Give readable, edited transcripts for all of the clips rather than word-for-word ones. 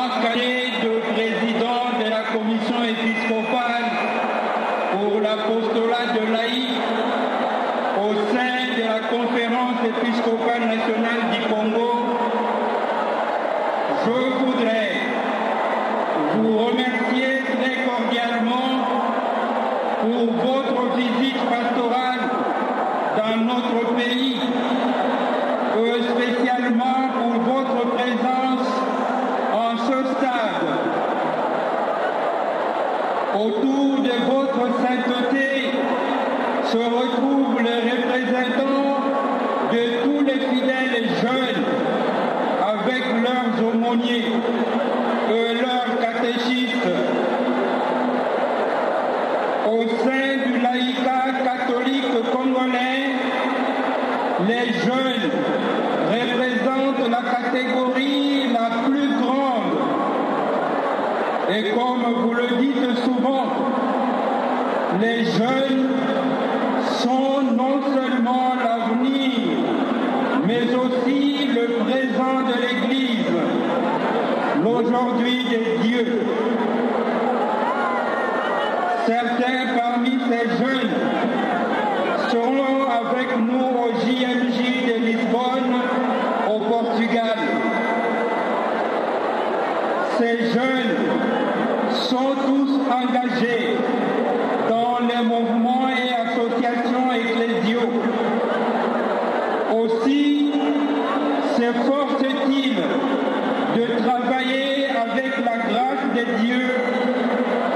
Makale de président de la commission épiscopale pour l'apostolat de laïcs au sein de la conférence épiscopale nationale du Congo, je voudrais vous remercier très cordialement pour votre visite pastorale dans notre pays, spécialement pour votre présence en ce stade. Autour de votre sainteté se retrouvent les représentants de tous les fidèles jeunes avec leurs aumôniers et leurs catéchistes. Au sein du laïcat catholique congolais, les jeunes représentent la catégorie la plus grande. Et comme vous le dites souvent, les jeunes sont non seulement l'avenir, mais aussi le présent de l'Église, l'aujourd'hui des dieux. Certains parmi ces jeunes seront avec nous au JMJ de Lisbonne, au Portugal. Ces jeunes sont tous engagés dans les mouvements et associations ecclésiaux. Aussi s'efforcent-ils de travailler avec la grâce de Dieu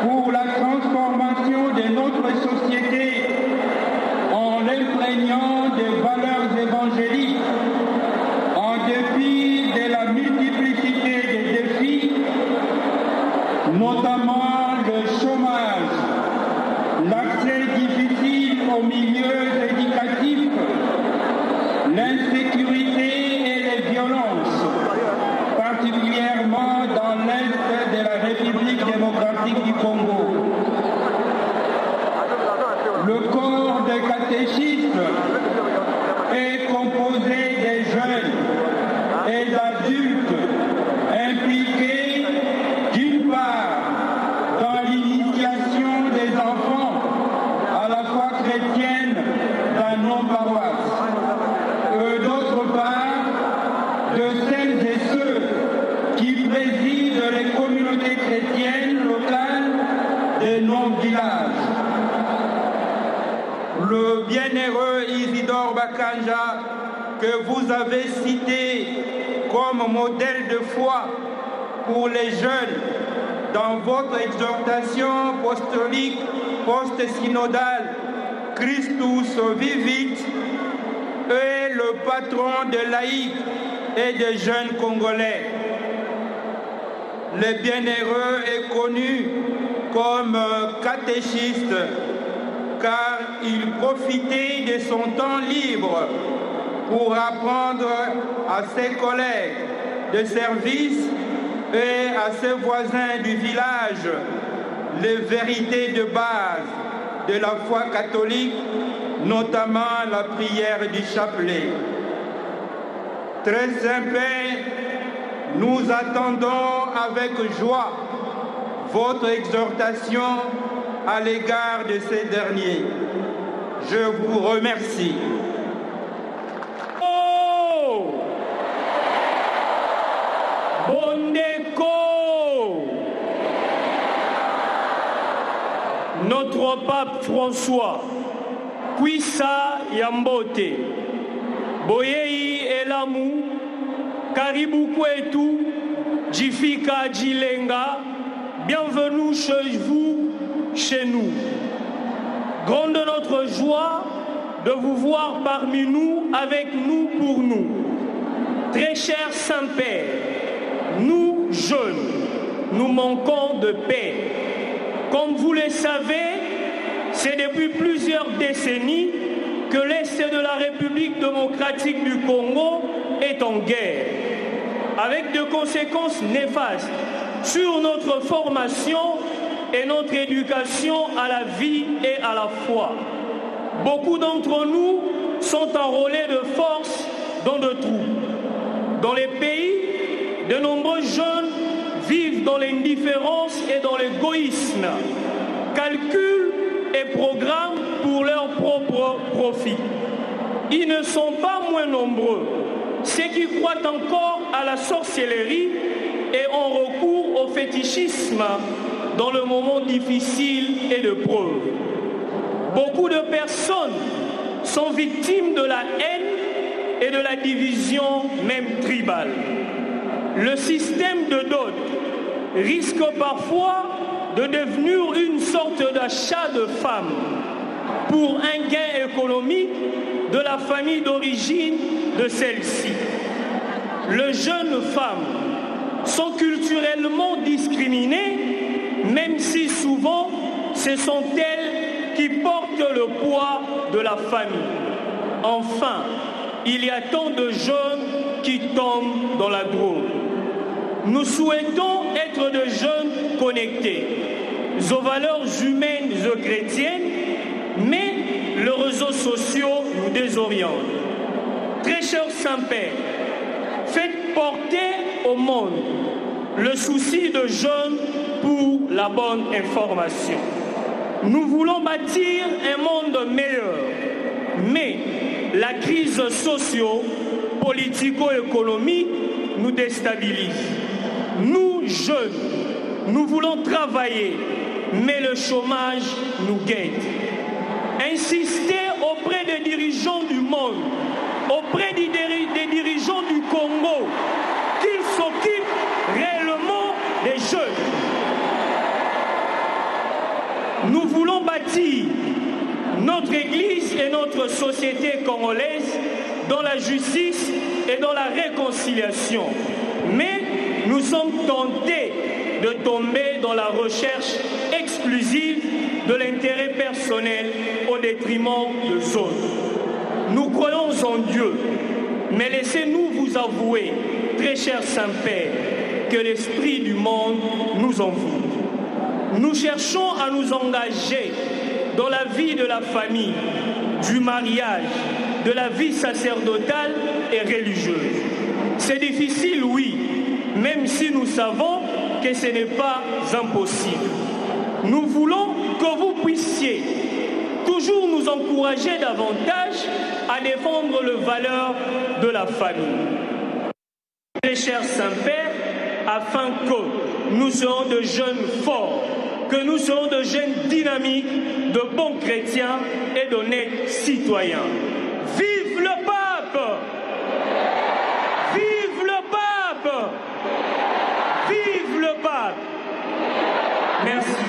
pour la transformation de notre société en l'imprégnant des valeurs évangéliques, en dépit de la multiplicité des défis, notamment le chômage, l'accès difficile aux milieux éducatifs, l'insécurité et les violences, particulièrement dans l'Est de la République démocratique du Congo. Le corps des catéchistes est composé des jeunes et d'adultes impliqués d'une part dans l'initiation des enfants à la foi chrétienne dans nos paroisses, et d'autre part de celles et ceux qui président les communautés chrétiennes locales de nos villages. Le bienheureux Isidore Bakanja, que vous avez cité comme modèle de foi pour les jeunes dans votre exhortation apostolique post-synodale Christus Vivit, est le patron de laïcs et des jeunes congolais. Le bienheureux est connu comme catéchiste car il profitait de son temps libre pour apprendre à ses collègues de service et à ses voisins du village les vérités de base de la foi catholique, notamment la prière du chapelet. Très Saint-Père, nous attendons avec joie votre exhortation à l'égard de ces derniers. Je vous remercie. Oh! Bondeko! Notre pape François, Kwisa Yambote, Boyei Elamu, Karibu Kwetu, Jifika Jilenga, bienvenue chez vous, chez nous. Grande notre joie de vous voir parmi nous, avec nous, pour nous. Très cher Saint-Père, nous, jeunes, nous manquons de paix. Comme vous le savez, c'est depuis plusieurs décennies que l'Est de la République démocratique du Congo est en guerre, avec des conséquences néfastes sur notre formation et notre éducation à la vie et à la foi. Beaucoup d'entre nous sont enrôlés de force dans de troupes. Dans les pays, de nombreux jeunes vivent dans l'indifférence et dans l'égoïsme, calculent et programment pour leur propre profit. Ils ne sont pas moins nombreux, ceux qui croient encore à la sorcellerie et ont recours au fétichisme dans le moment difficile et de preuve. Beaucoup de personnes sont victimes de la haine et de la division même tribale. Le système de dot risque parfois de devenir une sorte d'achat de femmes pour un gain économique de la famille d'origine de celle-ci. Les jeunes femmes sont culturellement discriminées, même si souvent ce sont elles qui portent le poids de la famille. Enfin, il y a tant de jeunes qui tombent dans la drogue. Nous souhaitons être des jeunes connectés aux valeurs humaines et chrétiennes, mais les réseaux sociaux nous désorientent. Très cher Saint-Père, faites porter au monde le souci de jeunes pour la bonne information. Nous voulons bâtir un monde meilleur, mais la crise socio-politico-économique nous déstabilise. Nous, jeunes, nous voulons travailler, mais le chômage nous guette. Insistez auprès des dirigeants du monde, auprès des dirigeants du Congo, qu'ils s'occupent réellement des jeunes. Nous voulons bâtir notre Église et notre société congolaise dans la justice et dans la réconciliation. Mais nous sommes tentés de tomber dans la recherche exclusive de l'intérêt personnel au détriment des autres. Nous croyons en Dieu, mais laissez-nous vous avouer, très cher Saint-Père, que l'esprit du monde nous envoûte. Nous cherchons à nous engager dans la vie de la famille, du mariage, de la vie sacerdotale et religieuse. C'est difficile, oui, même si nous savons que ce n'est pas impossible. Nous voulons que vous puissiez toujours nous encourager davantage à défendre les valeurs de la famille. Très cher Saint-Père, afin que nous soyons de jeunes forts, que nous soyons de jeunes dynamiques, de bons chrétiens et d'honnêtes citoyens. Vive le pape! Vive le pape! Vive le pape! Merci.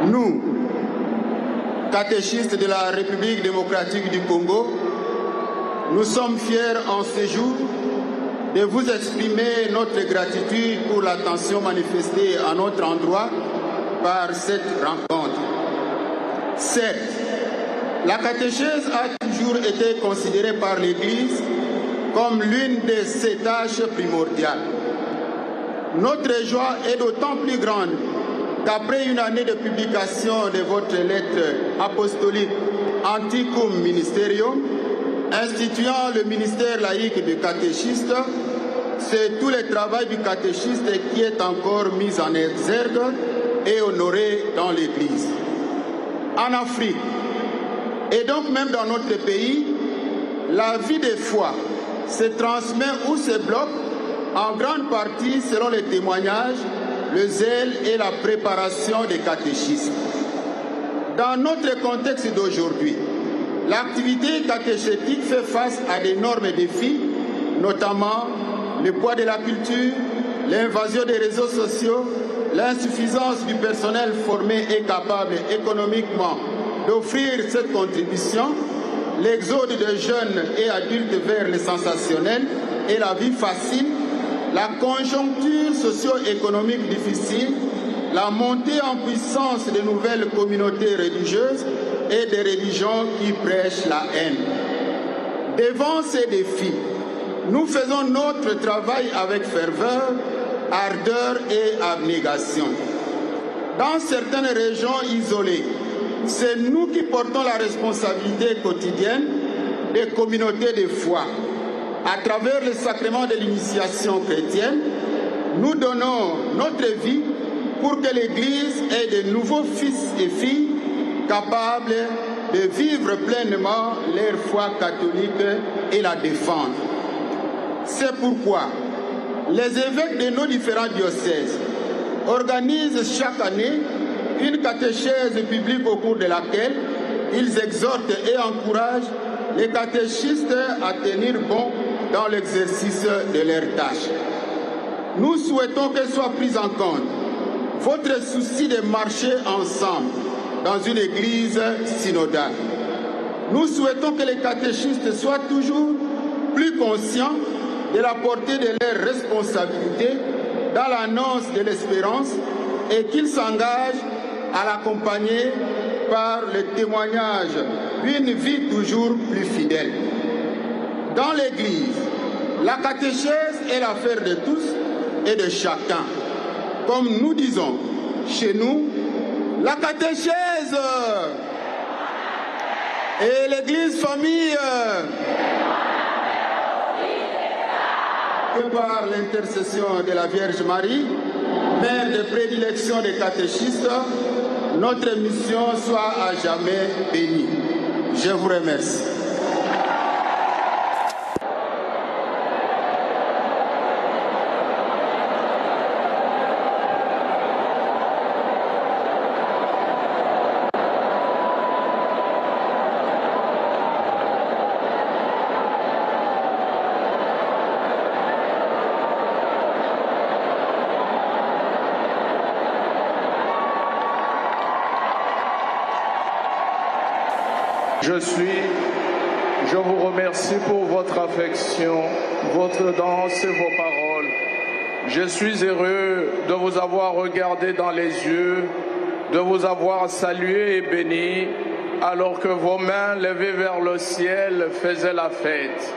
Nous, catéchistes de la République démocratique du Congo, nous sommes fiers en ce jour de vous exprimer notre gratitude pour l'attention manifestée à notre endroit par cette rencontre. Certes, la catéchèse a toujours été considérée par l'Église comme l'une de ses tâches primordiales. Notre joie est d'autant plus grande qu'après une année de publication de votre lettre apostolique Anticum Ministerium, instituant le ministère laïque du catéchiste, c'est tout le travail du catéchiste qui est encore mis en exergue et honoré dans l'Église. En Afrique, et donc même dans notre pays, la vie de foi se transmet ou se bloque en grande partie selon les témoignages, le zèle et la préparation des catéchistes. Dans notre contexte d'aujourd'hui, l'activité catéchétique fait face à d'énormes défis, notamment le poids de la culture, l'invasion des réseaux sociaux, l'insuffisance du personnel formé et capable économiquement d'offrir cette contribution, l'exode de jeunes et adultes vers le sensationnel et la vie facile, la conjoncture socio-économique difficile, la montée en puissance de nouvelles communautés religieuses et des religions qui prêchent la haine. Devant ces défis, nous faisons notre travail avec ferveur, ardeur et abnégation. Dans certaines régions isolées, c'est nous qui portons la responsabilité quotidienne des communautés de foi. À travers le sacrement de l'initiation chrétienne, nous donnons notre vie pour que l'Église ait de nouveaux fils et filles capables de vivre pleinement leur foi catholique et la défendre. C'est pourquoi les évêques de nos différents diocèses organisent chaque année une catéchèse publique au cours de laquelle ils exhortent et encouragent les catéchistes à tenir bon dans l'exercice de leurs tâches. Nous souhaitons que soit prise en compte votre souci de marcher ensemble dans une église synodale. Nous souhaitons que les catéchistes soient toujours plus conscients de la portée de leurs responsabilités dans l'annonce de l'espérance et qu'ils s'engagent à l'accompagner par le témoignage d'une vie toujours plus fidèle. Dans l'Église, la catéchèse est l'affaire de tous et de chacun. Comme nous disons chez nous, la catéchèse et l'Église famille, que par l'intercession de la Vierge Marie, mère de prédilection des catéchistes, notre mission soit à jamais bénie. Je vous remercie. Je vous remercie pour votre affection, votre danse et vos paroles. Je suis heureux de vous avoir regardé dans les yeux, de vous avoir salué et béni, alors que vos mains levées vers le ciel faisaient la fête.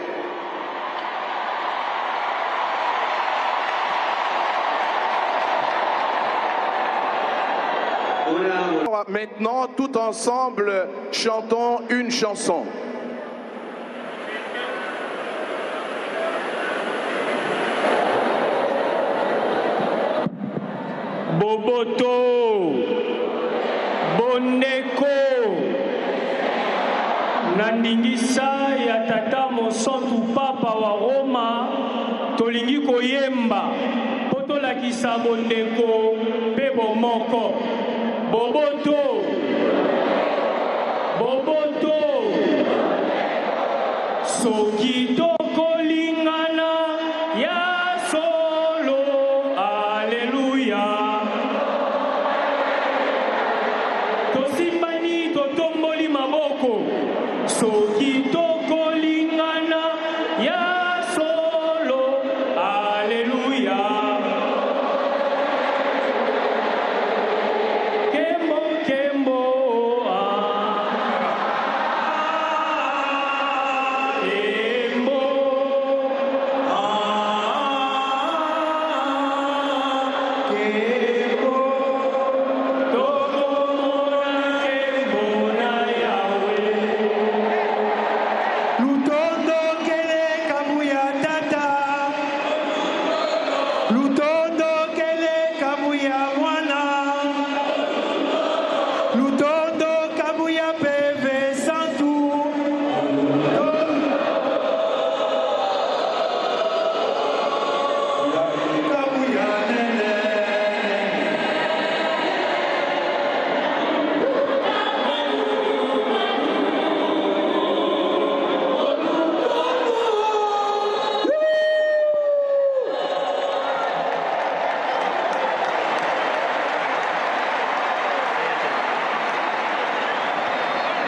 Maintenant, tout ensemble, chantons une chanson. Boboto, Boneko, Nandingisa ya tata mosantu papa wa Roma, tolingi koyemba, potolakisa Boneko, pebo moko. Boboto, Boboto, soki tokolingana ya solo, Alléluia. Lutondo kele kabuya mwana. Lutondo kabuya peve santu. Kabuya nene.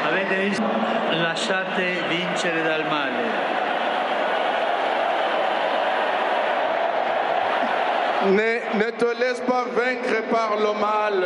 Avete visto? Lasciate vincere dal male. Ne te laisse pas vaincre par le mal.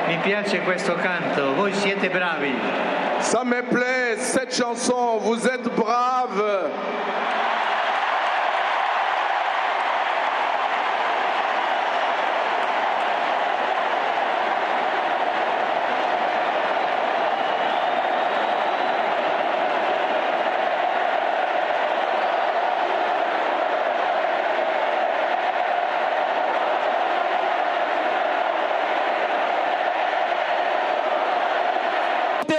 Mi piace questo canto, voi siete bravi. Ça me plaît, cette chanson, vous êtes braves.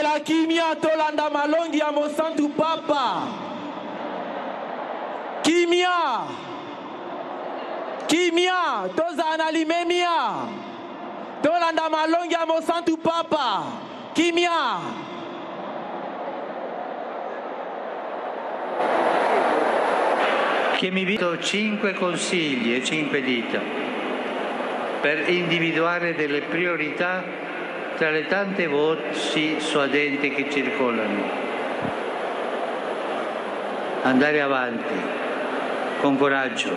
La kimia tolanda malongi ya mosantu papa. Kimia toza na limemia tolanda malongi ya mosantu papa. Kimia Che mi do 5 consigli e 5 dita per individuare delle priorità tra le tante voci suadenti che circolano. Andare avanti con coraggio.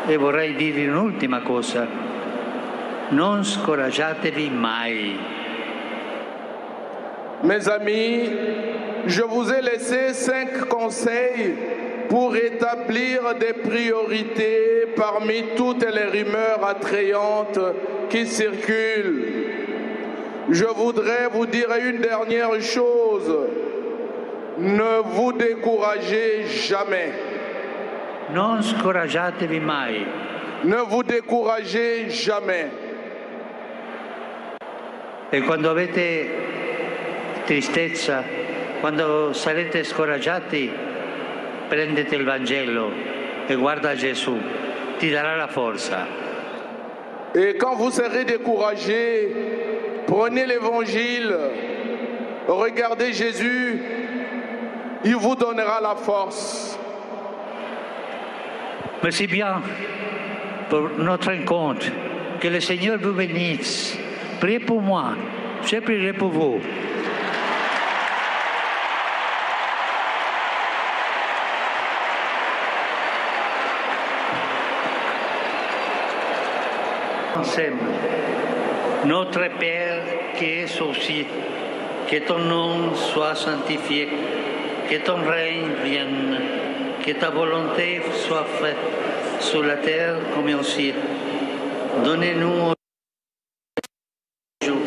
E vorrei dirvi un'ultima cosa: non scoraggiatevi mai. Mes amis, je vous ai laissé 5 conseils pour établir des priorités parmi toutes les rumeurs attrayantes qui circulent. Je voudrais vous dire une dernière chose. Ne vous découragez jamais. Non scoraggiatevi mai. Ne vous découragez jamais. E quando avete tristezza, quando sarete scoraggiati, prendete il Vangelo e guarda Gesù, ti darà la forza. Et quand vous serez découragé, prenez l'évangile, regardez Jésus, il vous donnera la force. Merci bien pour notre rencontre. Que le Seigneur vous bénisse. Priez pour moi, je prierai pour vous. Ensemble, notre Père qui es aux cieux, que ton nom soit sanctifié, que ton règne vienne, que ta volonté soit faite sur la terre comme au ciel. Donnez-nous aujourd'hui,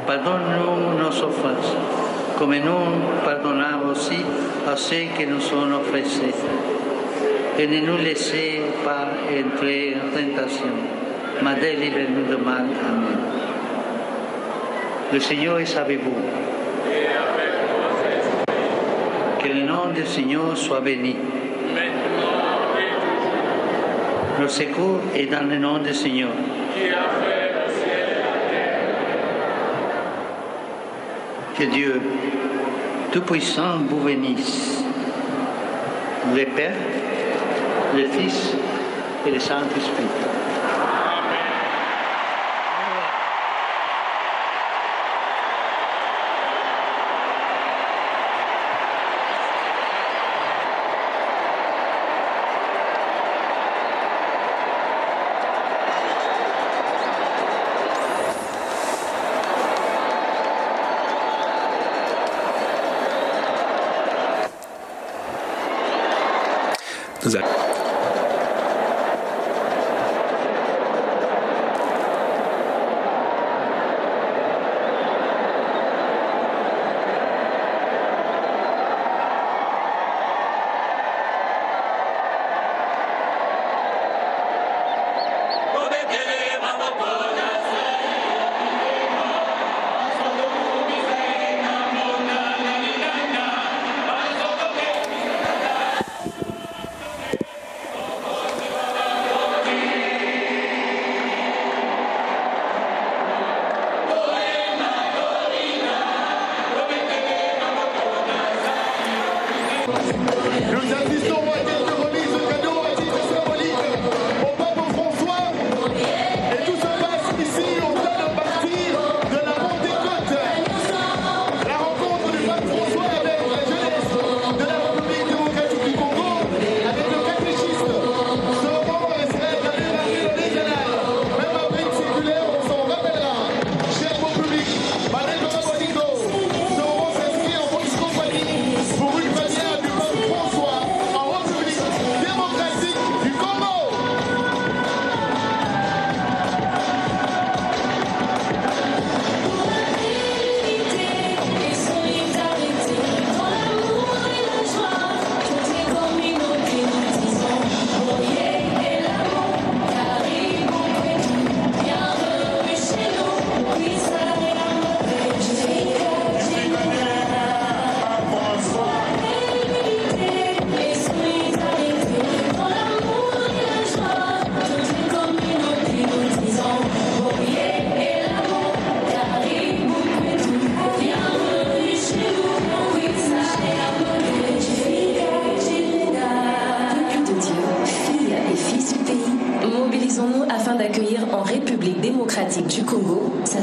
pardonne-nous nos offenses, comme nous pardonnons aussi à ceux qui nous sont offensés. Et ne nous laissez pas entrer en tentation, mais délivrez-nous de mal. Amen. Le Seigneur est avec vous. Que le nom du Seigneur soit béni. Notre secours est dans le nom du Seigneur. Que Dieu Tout-Puissant vous bénisse, le Père, le Fils et le Saint-Esprit. Mobilisons-nous afin d'accueillir en République démocratique du Congo sa